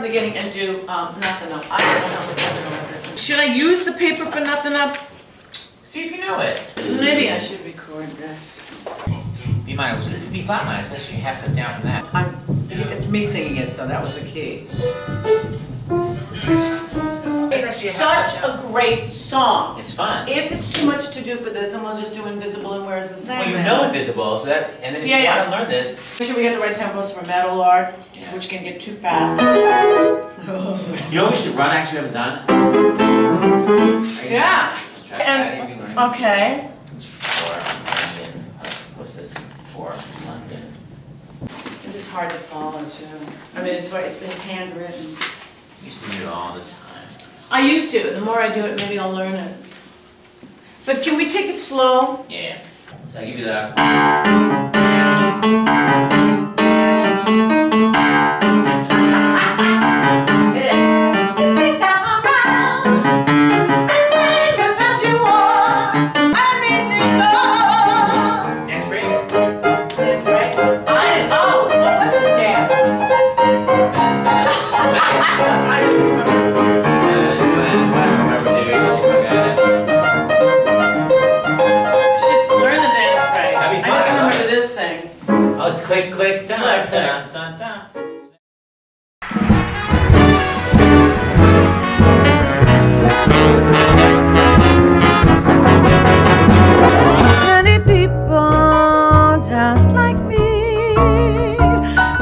the beginning and do Nothing Up. I don't know what Nothing Up is. Should I use the paper for Nothing Up? See if you know it. Maybe I should record this. B minor. This is B flat minor. So you have to step down from that. It's me singing it, so that was the key. It's Such a great song. It's fun. If it's too much to do for this, then we'll just do Invisible and Where's the Sandman. Well, you know Invisible, so that, and then if you want to learn this. Make sure we get the right tempos for metal art, which can get too fast. You know what we should run, actually, we haven't done? Yeah. And, okay. For London. What's this? For London. This is hard to follow, too. I mean, it's handwritten. I used to do it all the time. I used to. The more I do it, maybe I'll learn it. But can we take it slow? Yeah. So I give you the. Click, click, dun, dun, dun, dun, dun. Many people just like me,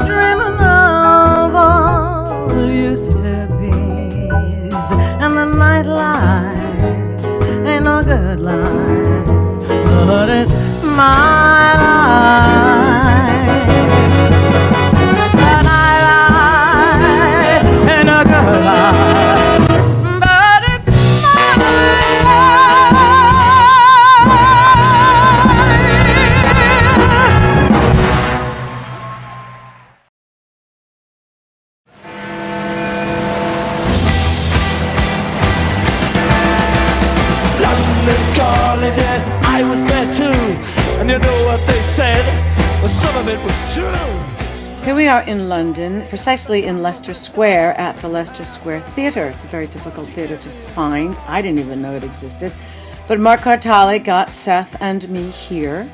dreaming of all used to be's, and the nightlife ain't no good life, but it's my life. I was there too, and you know what they said, well, some of it was true. Here we are in London, precisely in Leicester Square at the Leicester Square Theatre. It's a very difficult theatre to find. I didn't even know it existed. But Mark Cartale got Seth and me here,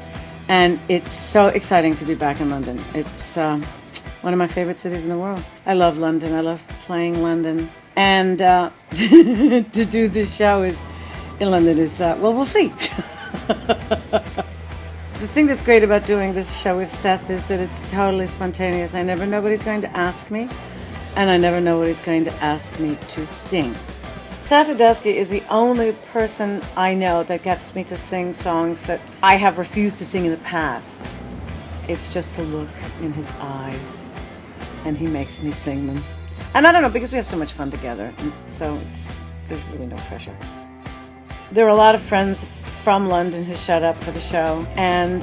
and it's so exciting to be back in London. It's one of my favorite cities in the world. I love London. I love playing London. And to do this show in London is, well, we'll see. The thing that's great about doing this show with Seth is that it's totally spontaneous. I never know what he's going to ask me, and I never know what he's going to ask me to sing. Seth Rudetsky is the only person I know that gets me to sing songs that I have refused to sing in the past. It's just the look in his eyes, and he makes me sing them. And I don't know, because we have so much fun together, and so there's really no pressure. There were a lot of friends from London who showed up for the show, and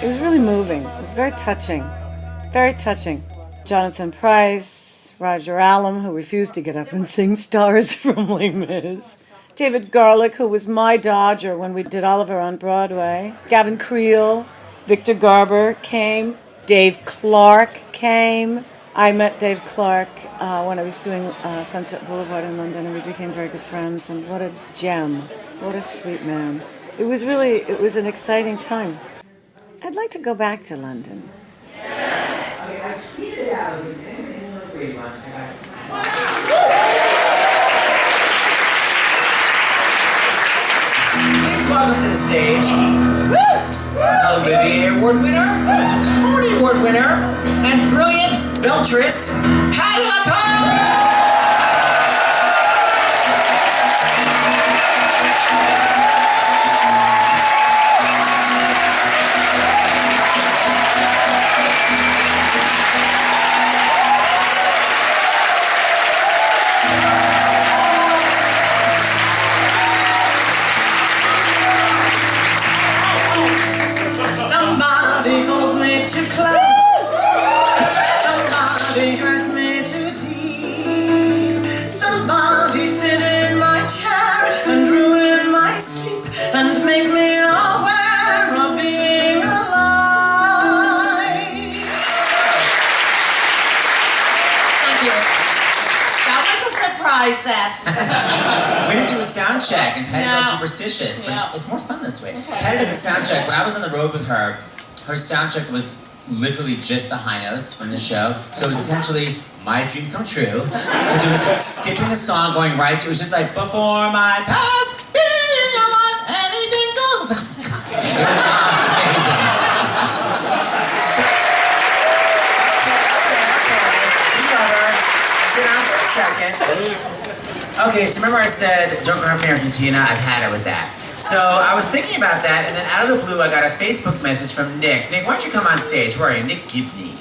it was really moving. It was very touching, very touching. Jonathan Pryce, Roger Allam, who refused to get up and sing Stars from Les Mis, David Garlick, who was my Dodger when we did Oliver on Broadway, Gavin Creel, Victor Garber came, Dave Clark came. I met Dave Clark when I was doing Sunset Boulevard in London, and we became very good friends, and what a gem. What a sweet man. It was an exciting time. I'd like to go back to London. Please welcome to the stage Olivier Award winner, Tony Award winner, and brilliant beltress Patti LuPone! Somebody hold me too close. Somebody hurt me too deep. Somebody sit in my chair and ruin my sleep and make me aware of being alive. Thank you. surprise, Seth. We didn't do a sound check, and Patty's all No. superstitious, but Yeah. it's more fun this way. Okay. Patty does a sound check. When I was on the road with her, her sound check was literally just the high notes from the show. So it was essentially my dream come true. Because it was like skipping the song, going right to, it was just like, before my past, in your life, anything goes. I was like, oh my God. It was amazing. Sit down for a second. Okay, so remember I said, don't grow up in Argentina? I've had it with that. So I was thinking about that, and then out of the blue, I got a Facebook message from Nick. Nick, why don't you come on stage? Where are you? Nick Gibney.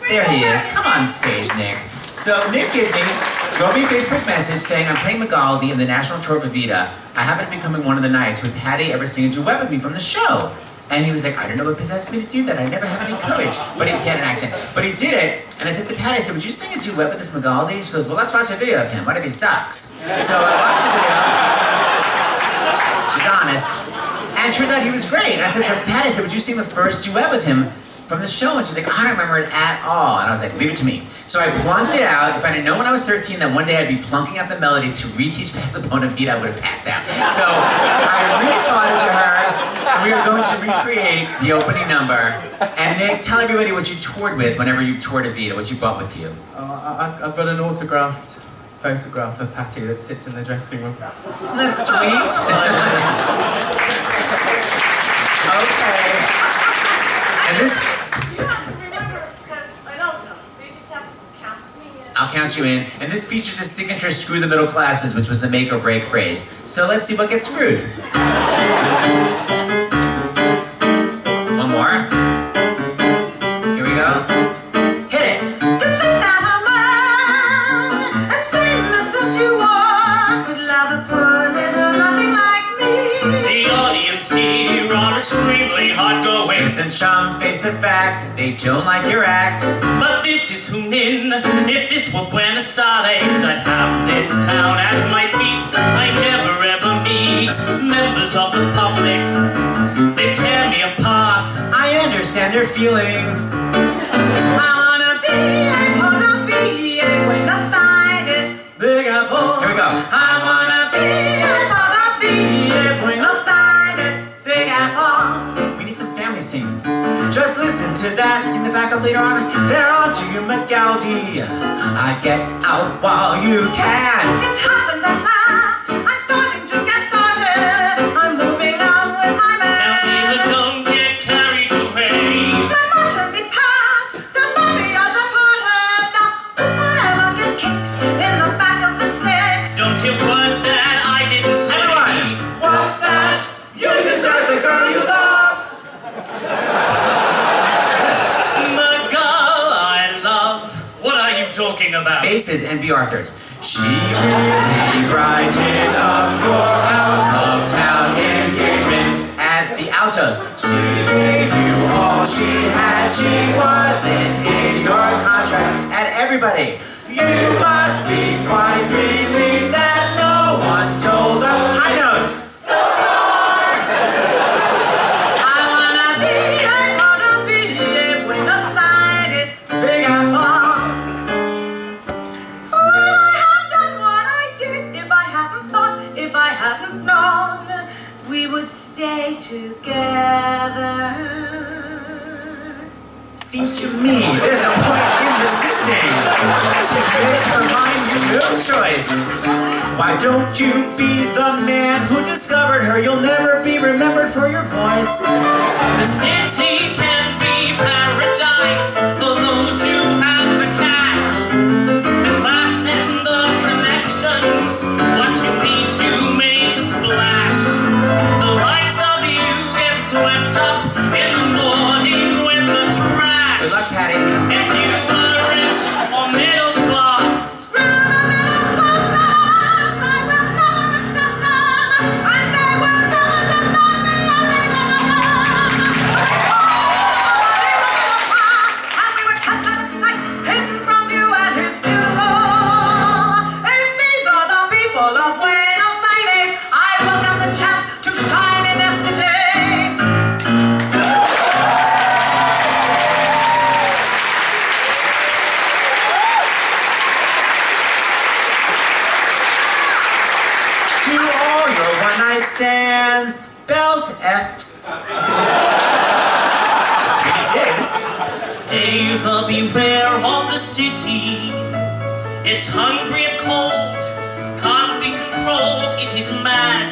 There he is. Come on stage, Nick. So Nick Gibney wrote me a Facebook message saying, I'm playing Magaldi in the National Tour of Evita. I happen to be coming one of the nights. Would Patty ever sing a duet with me from the show? And he was like, I don't know what possessed me to do that. I never had any courage. But he had an accent. But he did it. And I said to Patty, I said, would you sing a duet with this Magaldi? She goes, well, let's watch a video of him. What if he sucks? So I watched the video. She's honest. And it turns out he was great. And I said to Patty, I said, would you sing the first duet with him from the show? And she's like, I don't remember it at all. And I was like, leave it to me. So I plunked it out. If I had known when I was 13 that one day I'd be plunking out the melody to reteach Pat the Bona Vita, I would have passed out. So I retaught it to her. And we were going to recreate the opening number. And Nick, tell everybody what you toured with whenever you toured Evita, what you brought with you. I've got an autographed photograph of Patty that sits in the dressing room. That's sweet. Okay. And this, You have to remember, because I don't know, so you just have to count me in. I'll count you in. And this features the signature screw the middle classes, which was the make or break phrase. So let's see what gets screwed. One more. Here we go. Hit it. To think that a man as famous as you are could love a poor little nothing like me. The audience here are extremely hard-going, Listen, chum, face the fact, they don't like your act. but this is Hunin. If this were Buenos Aires, I'd have this town at my feet. I never ever meet members of the public. They tear me apart. I understand their feeling. I wanna be a part of be a Buenos Aires bigger boy. Here we go. I wanna be a part of be a Buenos Aires bigger boy. We need some family singing. Just listen to that. Sing the backup later on. They're on to you, Magaldi. I get out while you can. It's happened at last. I'm starting to get started. I'm moving on with my Now, man. Eva, don't get carried away. My mutton be passed. Somebody are departed. Now who could ever get kicks in the back of the sticks? Don't hear words that I didn't say. Everyone, what's that? You deserve the girl you love. The girl I love. What are you talking about? Basses and B. Arthurs. She really brightened up your out of town engagement at the altos. She gave you all she had. She wasn't in your contract. And everybody, you must be quite relieved that no one's told the high notes. I wanna be a part of be a Buenos Aires bigger boy. Would I have done what I did if I hadn't thought, if I hadn't known we would stay together? Seems to me there's a point in resisting. She's made her mind, you no choice. Why don't you be the man who discovered her? You'll never be remembered for your voice. The city can be paradise for those who have the cash, the class and the connections. What you need to make a splash. The likes of you get swept up in the morning with the trash. Good luck, Patty. If you were rich or middle class, Screw the middle classes, I will never accept them, and they will never deny me a living. And we were kept at a sans belt F's. You did. Ava, beware of the city. It's hungry and cold, can't be controlled, it is mad.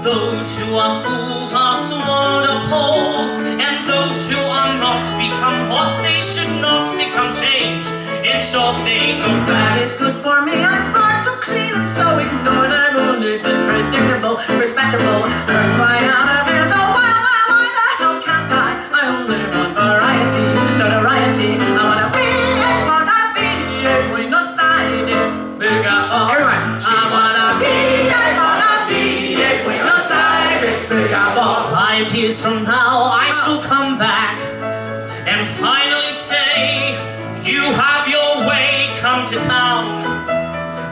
Those who are fools are swallowed up whole, and those who are not become what they should not become, changed. In short, they go bad. It's good for me, I'm born so clean and so ignored. I've only been predictable, respectable, birds fly out of here. So why the hell can't I only want variety, notoriety. I wanna be a Buenos Aires, big apple. Everyone, I wanna be a Buenos Aires, big apple. 5 years from now, I shall come back and finally say, you have your way, come to town.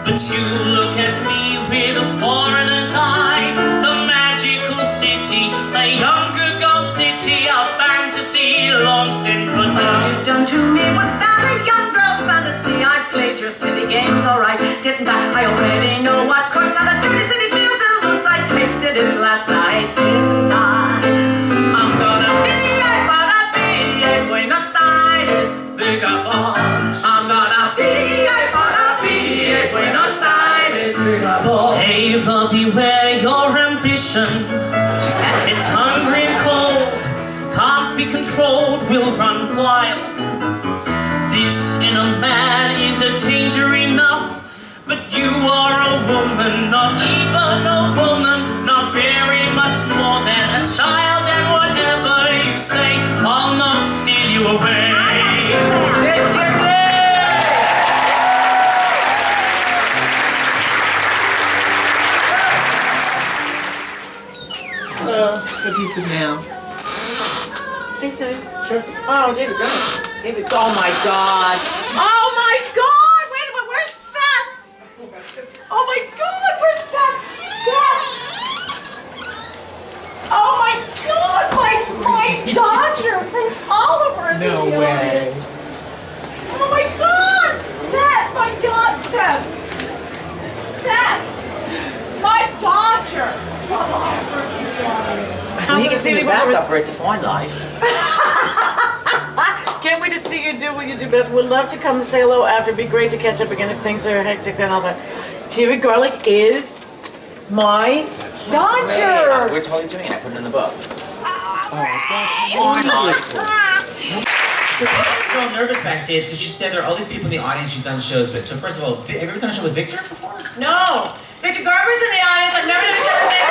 But you look at me with a foreigner's eye, the magical city, a younger girl city, a fantasy long since but What now. you've done to me was that a young girl's fantasy. I played your city games alright, didn't I? I already know what courts and the dirty city feels and looks. I tasted it last night, didn't I? I'm gonna be a Buenos Aires, big apple. I'm gonna be a Buenos Aires, big apple. Ava, beware your ambition. It's hungry and cold, can't be controlled, will run wild. This in a man is a danger enough, but you are a woman, not even a woman, not very much more than a child, and whatever you say, I'll not steal you away. What do you sit now? Think so? Sure. Oh, David, go. David, oh my God. Oh my God! Wait a minute, where's Seth? Oh my God, where's Seth? Seth! Oh my God, my Dodger from Oliver. is No in the way. audience. Oh my God! Seth, my Dodger. Seth! My Dodger from Oliver. is in the audience. You can see me back up for It's a Fine Life. Can't wait to see you do what you do best. We'd love to come and say hello after. It'd be great to catch up again if things are hectic and all that. David Garlic is my Dodger. We're totally doing it. I put it in the book. So she's all nervous backstage because she said there are all these people in the audience she's done shows with. So first of all, have you ever done a show with Victor before? No, Victor Garber's in the audience. I've never done a show with Victor.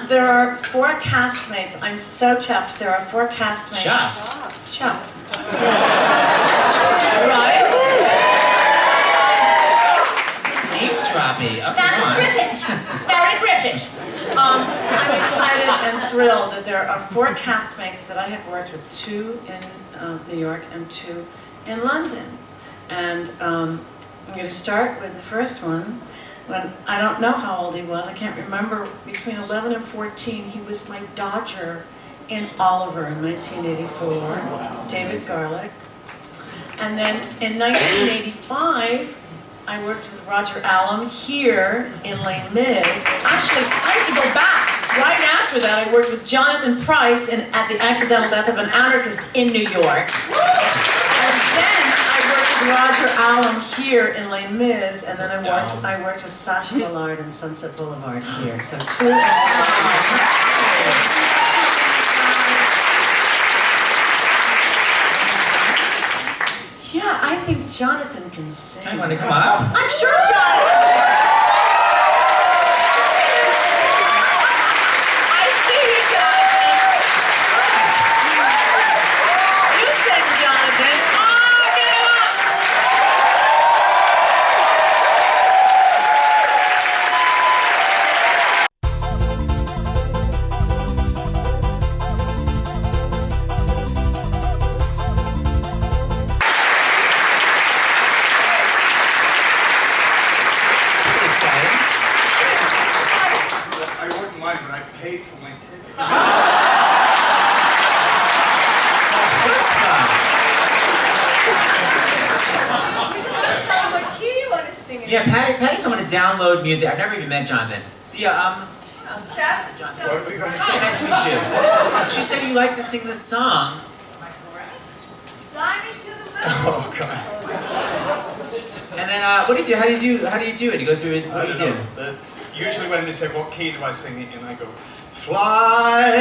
There are 4 castmates. I'm so chuffed. There are 4 castmates. Chuffed. Right? Name droppy. Okay, That's come on. British. Very British. I'm excited and thrilled that there are 4 castmates that I have worked with, 2 in New York and 2 in London. And I'm going to start with the first one. When I don't know how old he was, I can't remember, between 11 and 14, he was my Dodger in Oliver in 1984, David Garlic. And then in 1985, I worked with Roger Allam here in Les Mis. Actually, I have to go back. Right after that, I worked with Jonathan Pryce at The Accidental Death of an Anarchist in New York. And then I worked with Roger Allam here in Les Mis, and then I worked with Sacha Millard in Sunset Boulevard here. So 2 and 1. Yeah, I think Jonathan can sing. You want to come up? I'm sure Jonathan. I see you, Jonathan. You sing, Jonathan. Oh, get him up. Yeah, Patty told me to download music. I've never even met Jonathan. So yeah, Seth, this is John. Stella. What are we gonna Hi, say? nice to meet you. She said you like to sing this song. Am I correct? Fly me to the moon. Oh God. And then what do you do? How do you do it? You go through it. I What do don't you do? know. Usually when they say what key do I sing it in, I go fly.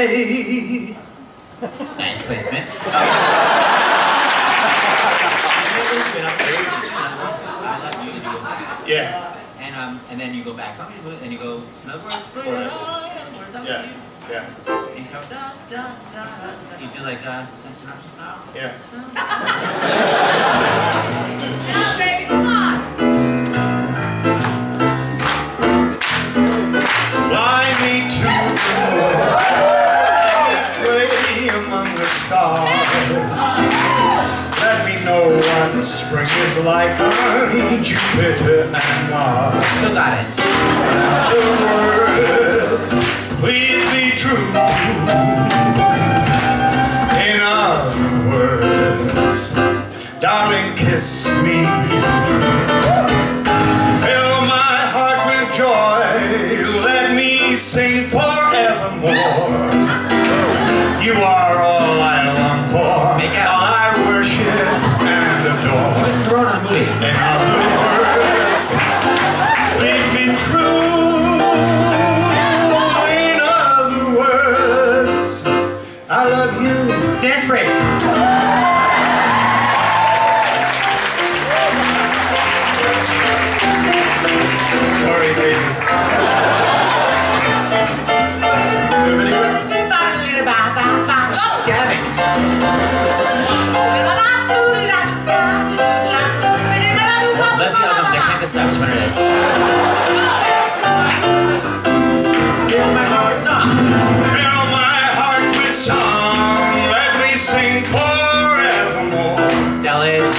Nice placement. Yeah. And then you go back home and you go, in other words, bring it on, in other words, I'm Yeah. with you. Yeah. And you go, da, da, da, da. You do like Sam Sinatra style. Yeah. Now, baby, come on. Fly me to the moon. Let me sway among the stars. Let me know what spring is like on Jupiter and Mars. Still got it. The words, please be true. In other words, darling, kiss me. Fill my heart with joy. Let me sing forevermore. You are all I long for, Make out. all I worship and adore. Where's Perona on the movie? In other words, please be true. In other words, I love you. Dance break. Sorry, baby. She's scabbing. Leslie L. comes. I can't decide which one it is. Fill my heart with song. Fill my heart with song. Let me sing forevermore. Sell it.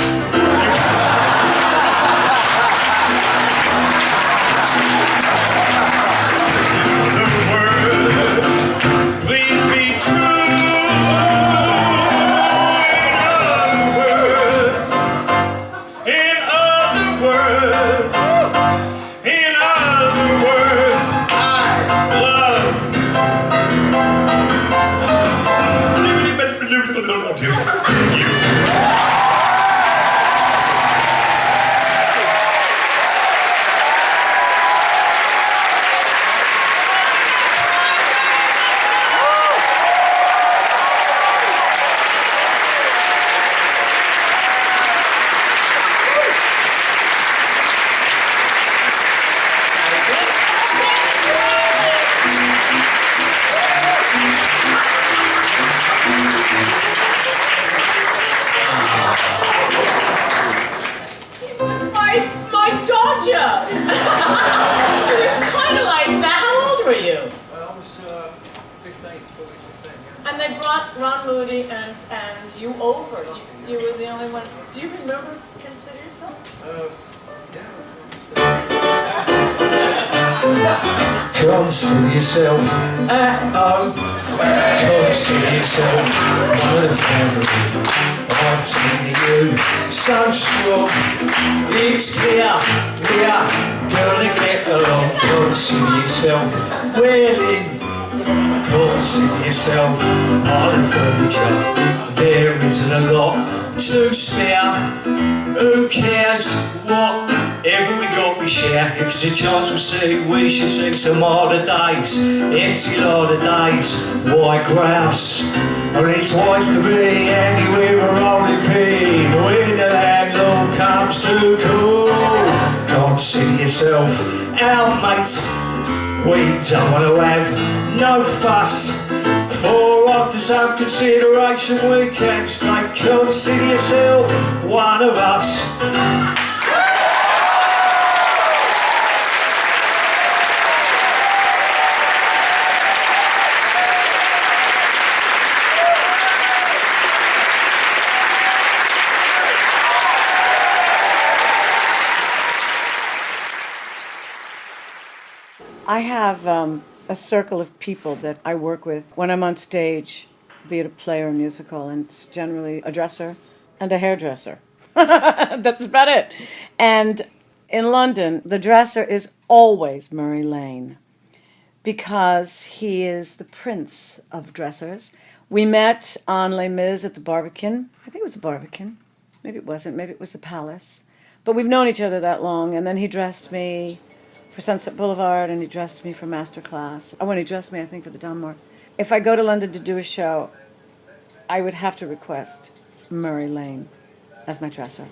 Please be true. In other words, I love you. It was my Dodger. It was kind of like that. How old were you? I was 15, 15, yeah. And they brought Ron Moody and you over. You were the only ones. Do you remember Consider Yourself? Consider yourself at home. Consider yourself one of the family. I've seen you so strong. It's clear we are gonna get along. Consider yourself willing. Consider yourself on the furniture. There isn't a lot to spare. Who cares what? Whatever we got we share. If there's a chance we'll see, we should see some harder days. Empty lot of days, white grouse. And it's wise to be anywhere we're only paid. When the landlord comes to call, consider yourself our mate. We don't want to have no fuss. For after some consideration we can say, consider yourself one of us. I have a circle of people that I work with when I'm on stage, be it a play or a musical, and it's generally a dresser and a hairdresser. That's about it. And In London, the dresser is always Murray Lane because he is the prince of dressers. We met on Les Mis at the Barbican. I think it was the Barbican. Maybe it wasn't. Maybe it was the Palace. But we've known each other that long. And then he dressed me for Sunset Boulevard, and he dressed me for Masterclass. Oh, when he dressed me, I think, for the Dunmore. If I go to London to do a show, I would have to request Murray Lane as my dresser.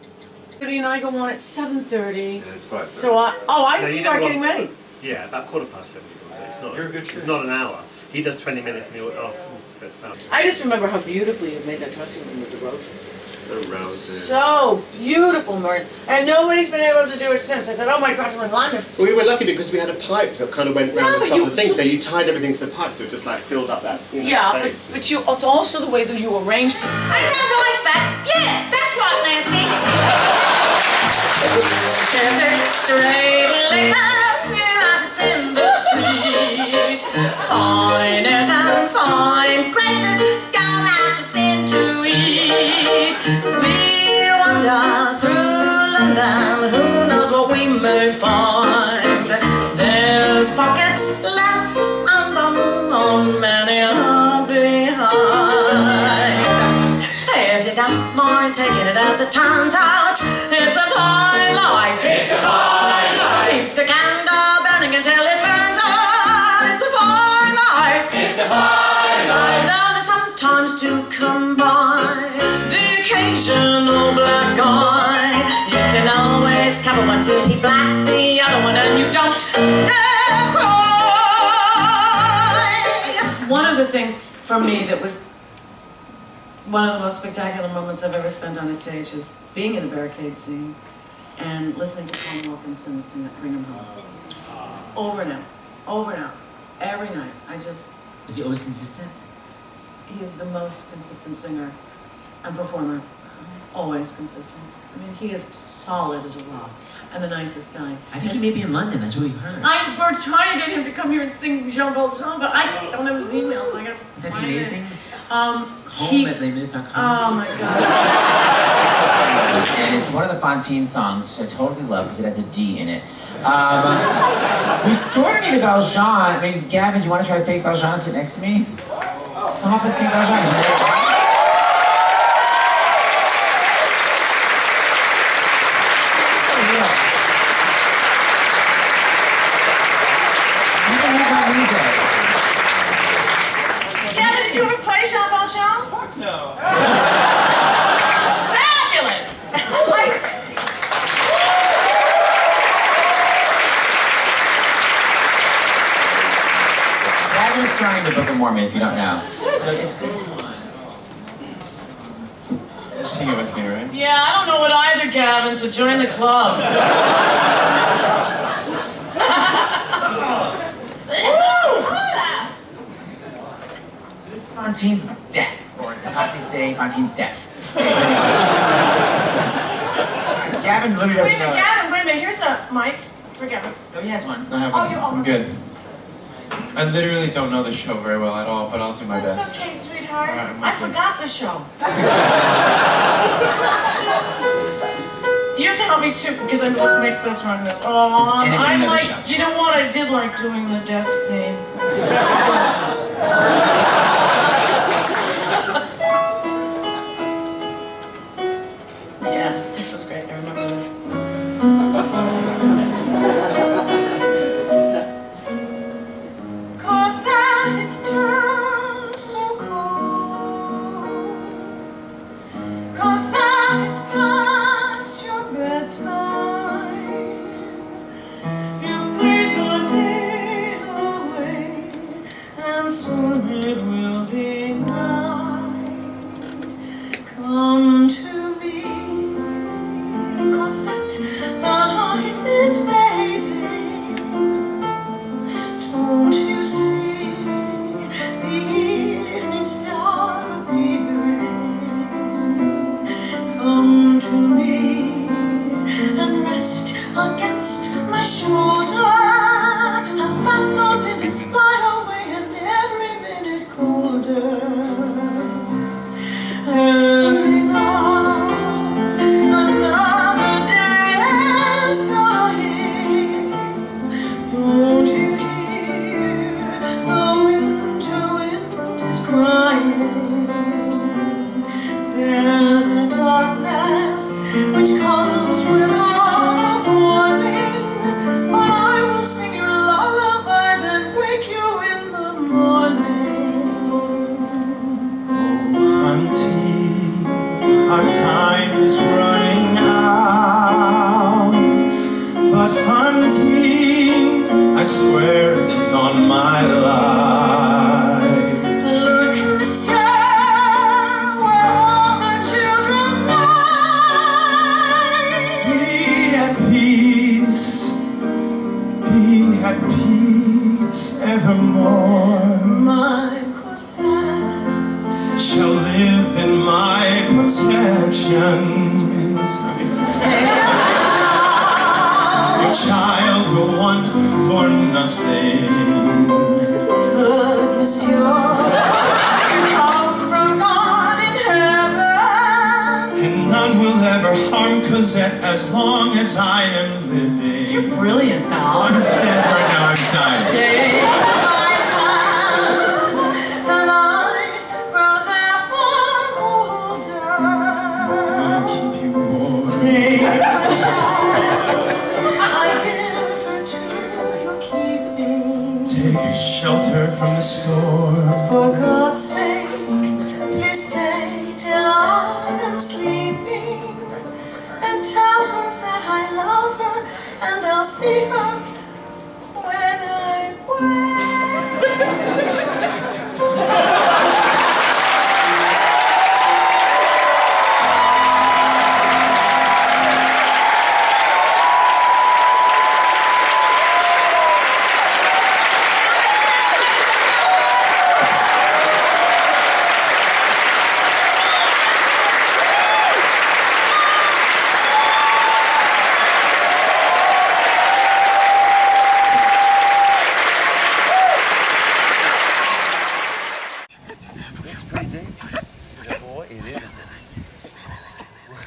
And I go on at 7:30. Yeah, it's 5:30. So I No, you start never getting want- ready. Yeah, about 7:15. It's not. You're a good It's chef. not an hour. He does 20 minutes, and he'll. Oh, so it's about I just remember how beautifully you made that dressing room with the roses. the roses. So beautiful, Murray. And nobody's been able to do it since. I said, oh, my dressing room in London. Well, we were lucky because we had a pipe that kind of went round Yeah, the but top you- of the thing, so you tied everything to the pipe, so it just like filled up that Yeah, space. but you, it's also the way that you arranged it. Ain't that right, Beck? Yeah, that's right, Nancy. Straight letters without in the street. Finers and fine graces gone out to sin to eat. We wander through London, who knows what we may find. There's pockets left undone on many a behind. If you got more, taking it as it turns out, it's a fine life. It's a fine life. Keep the candle burning until it burns out. It's a fine life. It's a fine life. Though there's sometimes to combine the occasional black eye. You can always cover one till he blacks the other one, and you don't get cry. One of the things for me that was one of the most spectacular moments I've ever spent on a stage is being in the barricade scene and listening to Paul Wilkinson sing that Bring 'Em Home. Over and out, every night. Was he always consistent? He is the most consistent singer and performer. Always consistent. I mean, he is solid as a rock and the nicest guy. I think he may be in London. That's what we heard. We're trying to get him to come here and sing Jean Valjean, but I don't have his email, so I gotta Would that find be it. amazing? Home Home at lesmis.com. Oh my God. And it's one of the Fontaine songs, which I totally love because it has a D in it. We sort of need a Valjean. I mean, Gavin, do you want to try fake Valjean and sit next to me? Come up and sing Valjean. Gavin, did you ever play Jean Valjean? Fuck no. Fabulous! Gavin's starring the Book of Mormon, if you don't know. So it's this one. Just sing it with me, right? Yeah, I don't know what either, Gavin, so join the club. This is Fontaine's death, or as I be saying, Fontaine's death. Gavin literally doesn't Wait a know minute, it. Gavin, wait a minute. Here's a mic for Gavin. Oh, he has one. I have Oh, one. you- I'm good. I literally don't know the show very well at all, but I'll do my That's best. okay, sweetheart. All right, I'm I with you. forgot the show. You have to help me too, because I won't make this one. Oh, Is anything I'm another like, show? you know what? I did like doing the death scene. Yeah, this was great. I remember this. Cause that it's turned so cold. Cause that it's past your bedtime. You've played the day away, and soon it will be night. Come to me, Cosette, the light is fading. Don't you see the evening star appearing? Come to me and rest against my shoulder. How fast the minutes fly away and every minute colder. Every night which comes without a warning. But I will sing you lullabies and wake you in the morning. Oh, Fantine, our time is running out. But Fantine, I swear it's on my life. Look, monsieur, where all the children play. Be at peace evermore. My Cosette Shall live in my protection. Your child will want for nothing. good monsieur, you come from God in heaven. And none will ever harm Cosette as long as I am living. You're brilliant, pal. I'm dead right now, I'm dying. The night grows ever colder. I'll keep you warm. I give her to your keeping. Take shelter from the storm. For God's sake, please stay till I am sleeping. And tell Cosette I love her, and I'll see her when I wake.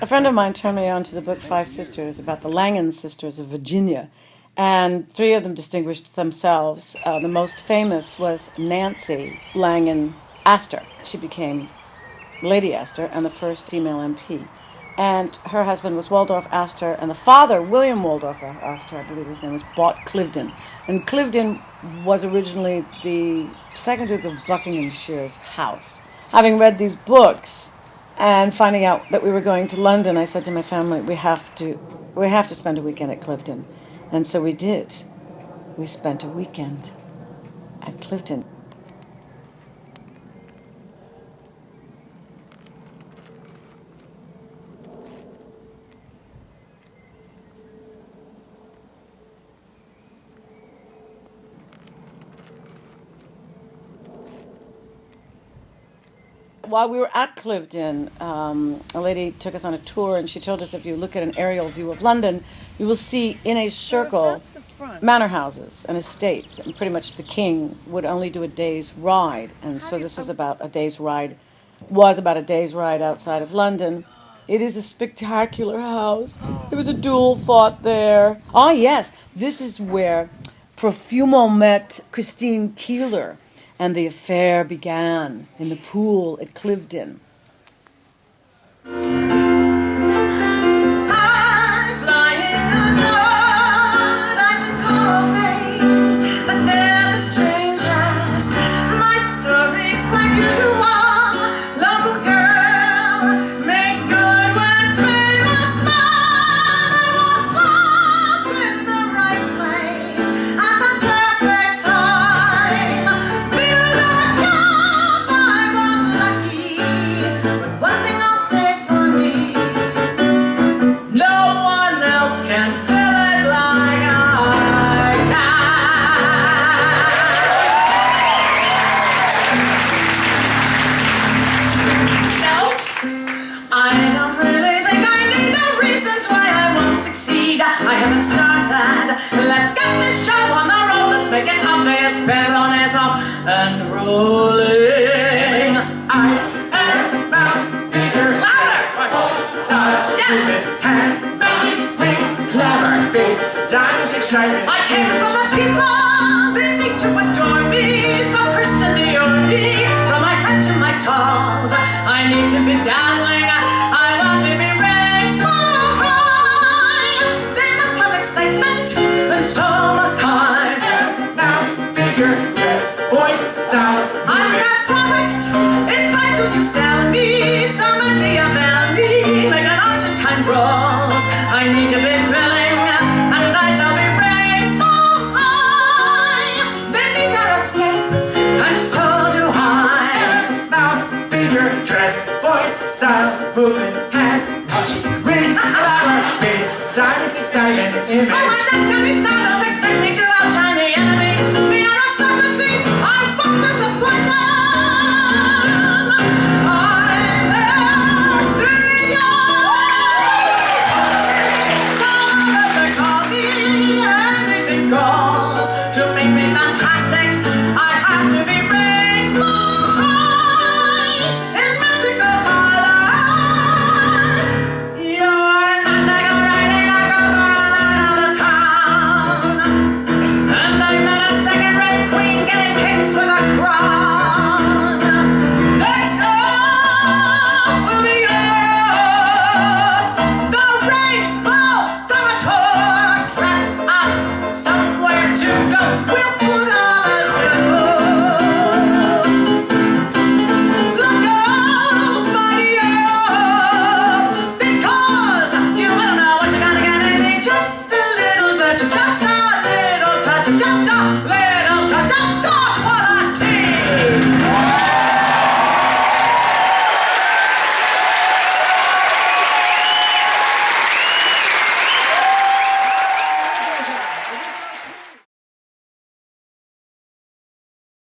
A friend of mine turned me on to the book Five Sisters about the Langan sisters of Virginia, and three of them distinguished themselves. The most famous was Nancy Langan Astor. She became Lady Astor and the first female MP. And her husband was Waldorf Astor, and the father, William Waldorf Astor, I believe his name was, bought Cliveden. And Cliveden was originally the second Duke of Buckinghamshire's house. Having read these books and finding out that we were going to London, I said to my family, we have to spend a weekend at Cliveden. And so we did. We spent a weekend at Cliveden. While we were at Cliveden, a lady took us on a tour, and she told us if you look at an aerial view of London, you will see in a circle manor houses and estates, and pretty much the king would only do a day's ride. And so this was about a day's ride outside of London. It is a spectacular house. There was a duel fought there. Ah, yes, this is where Profumo met Christine Keeler, and the affair began in the pool at Cliveden. Let's get this show on the road. Let's make it obvious. Pedal is off and rolling. Eyes and mouth, figure louder. Yes. Hands, mouth, wings, clever face, diamonds, excitement. I came from the people. They need to adore me. So Christian Dior me. From my head to my toes, I need to be dazzling. I want to be rainbow. Smile, movement, hands, touching, rings, glamour, face, diamonds, excitement, image. Oh, my, that's got me startled. Expect me to